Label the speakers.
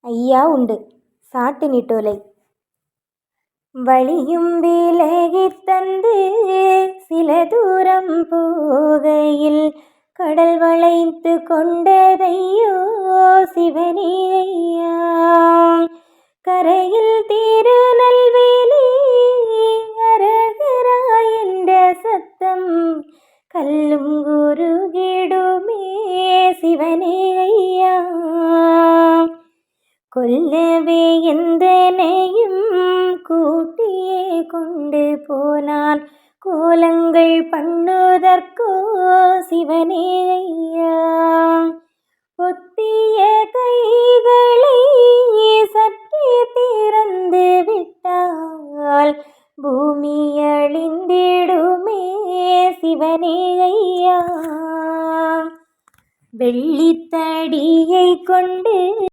Speaker 1: ஐயா உண்டு சாட்டு நிட்டோலை. வழியும் விலகித் தந்து சில தூரம் போகையில் கடல் வளைத்து கொண்டதையோ சிவனே ஐயா. கரையில் திருநெல்வேலி அரகரா என்ற சத்தம் கல்லும் குருகிடுமே சிவனே ஐயா. கொல்லவே எந்தனையும் கூட்டியே கொண்டு போனான் கோலங்கள் பண்ணுதற்கோ சிவனே ஐயா. ஒத்திய கை